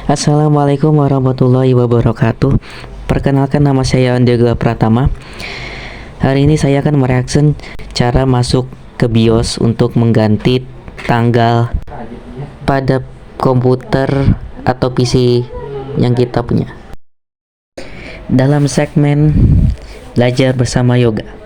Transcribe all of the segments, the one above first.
Assalamualaikum warahmatullahi wabarakatuh. Perkenalkan, nama saya Andega Pratama. Hari ini saya akan mereaction cara masuk ke BIOS untuk mengganti tanggal pada komputer atau PC yang kita punya. Dalam segmen belajar bersama Yoga.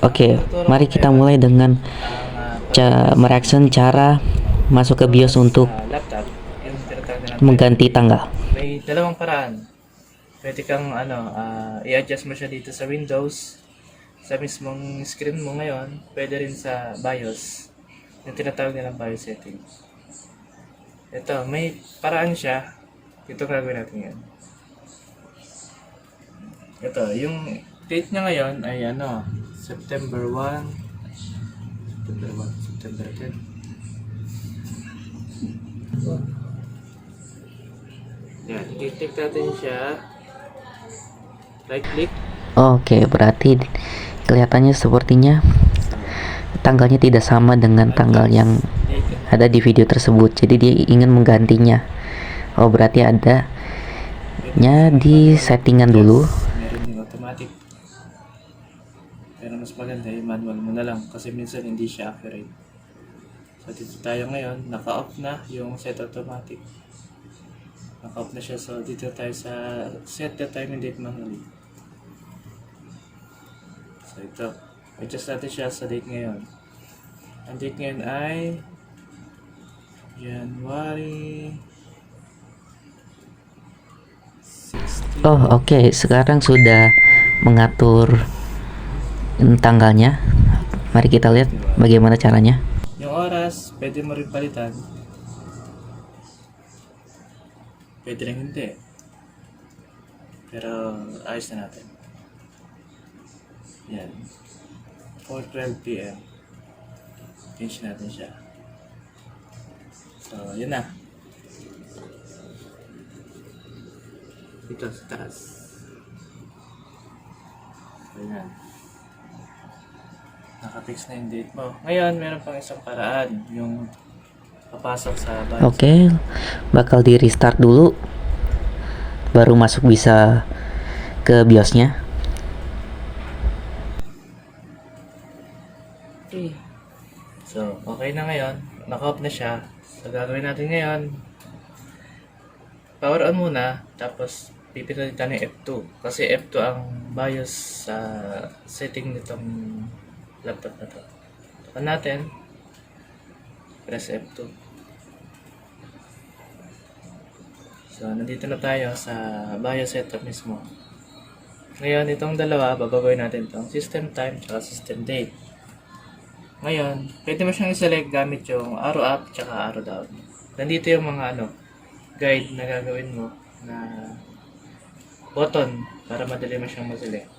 Oke, mari kita mulai dengan mereaction cara masuk ke BIOS untuk laptop, yung tinatawag na mengganti tanggal. may dalawang paraan. Pwede kang i-adjust mo siya dito sa Windows, sa mismong screen mo ngayon, pwede rin sa BIOS, yung tinatawag nilang BIOS setting. Ito, may paraan siya. Ito gagawin natin yan. Ito, yung date niya ngayon ay September 1, September 10. Yan, i-click natin siya. Right click. Oke, berarti kelihatannya sepertinya tanggalnya tidak sama dengan tanggal yang ada di video tersebut. Jadi dia ingin menggantinya. Oh, berarti adanya di settingan dulu. Meron yung automatic. Pero mas maganda yung manual mo na lang kasi minsan hindi siya accurate. So dito tayo ngayon, naka-off na yung set automatic. Naka-off na siya, so dito tayo sa set the time and date manually. So ito, adjust natin siya sa date ngayon. Ang date ngayon ay January 16. Oh, oke. Sekarang sudah mengatur tanggalnya. Mari kita lihat bagaimana caranya. Yung oras, pwede mo rin palitan. Pwede rin hindi. Pero ayos na natin. Yan. 4:12 PM. Change natin siya. So, yun na. Dito sa taas. Ayan. Nakafix na yung date mo. Ngayon, meron pang isang paraan. Yung papasok sa BIOS. Oke, bakal di restart dulu, baru masuk bisa ke BIOSnya. Okay. So, okay na ngayon. Naka-off na siya. So, gagawin natin ngayon, power on muna, tapos pipindutin natin yung F2. Kasi F2 ang BIOS sa setting nitong laptop na to. Tapan natin. Press F2. So, nandito na tayo sa BIOS setup mismo. Ngayon, itong dalawa, babagoy natin itong system time at system date. Ngayon, pwede mo siyang i-select gamit yung arrow up at arrow down. Nandito yung mga guide na gagawin mo na button para madali mo siyang ma-select.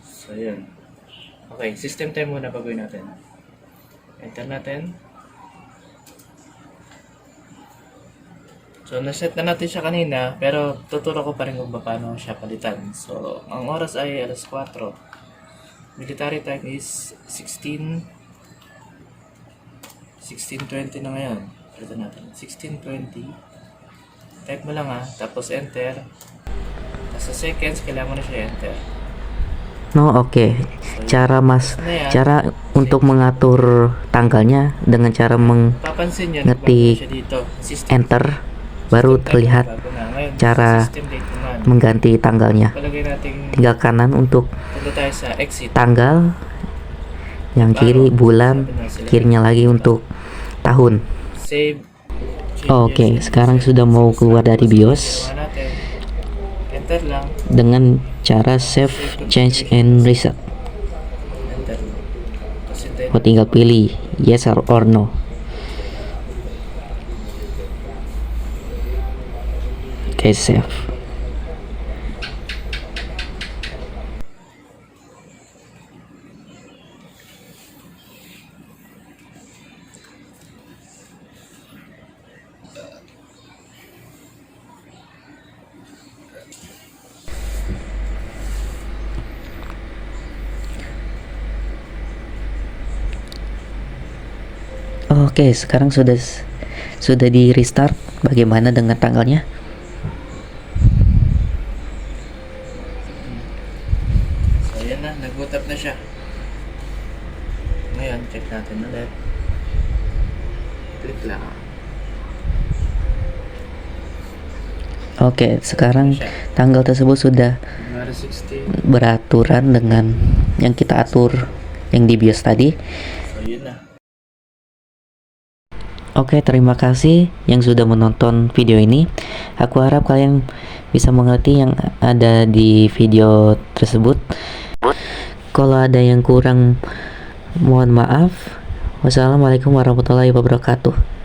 So, yun. Okay, system time muna baguhin natin. Enter natin. So, naset na natin siya kanina, pero tuturo ko pa rin kung paano siya palitan. So, ang oras ay alas 4. Military time is 16:20 na ngayon. Palitan natin. 16:20. Type mo lang tapos enter. Tapos sa seconds, kailangan mo na siya enter. No, oke. Cara cara untuk mengatur tanggalnya dengan cara Papansin nyo, mengetik siya dito. enter, baru terlihat cara mengganti tanggalnya. Palagay natin, Tinggal kanan untuk punta tayo sa exit. tanggal, yang kiri bulan, kirinya lagi untuk tahun. Save. Oke, sekarang sudah mau keluar dari BIOS Enter lang. dengan cara save, change, and reset. Enter lang. Tapos hintayin. Oh, tinggal pilih yes or no. Oke, save. Oke, sekarang sudah di restart. Bagaimana dengan tanggalnya? So, ayan na. Nag-boot up na siya. Ngayon, check natin ulit. Click lang. Oke, sekarang tanggal tersebut sudah January 16. beraturan dengan yang kita atur yang di BIOS tadi. So, yun na. Oke, terima kasih yang sudah menonton video ini. Aku harap kalian bisa mengerti yang ada di video tersebut. Kalau ada yang kurang, mohon maaf. Wassalamualaikum warahmatullahi wabarakatuh.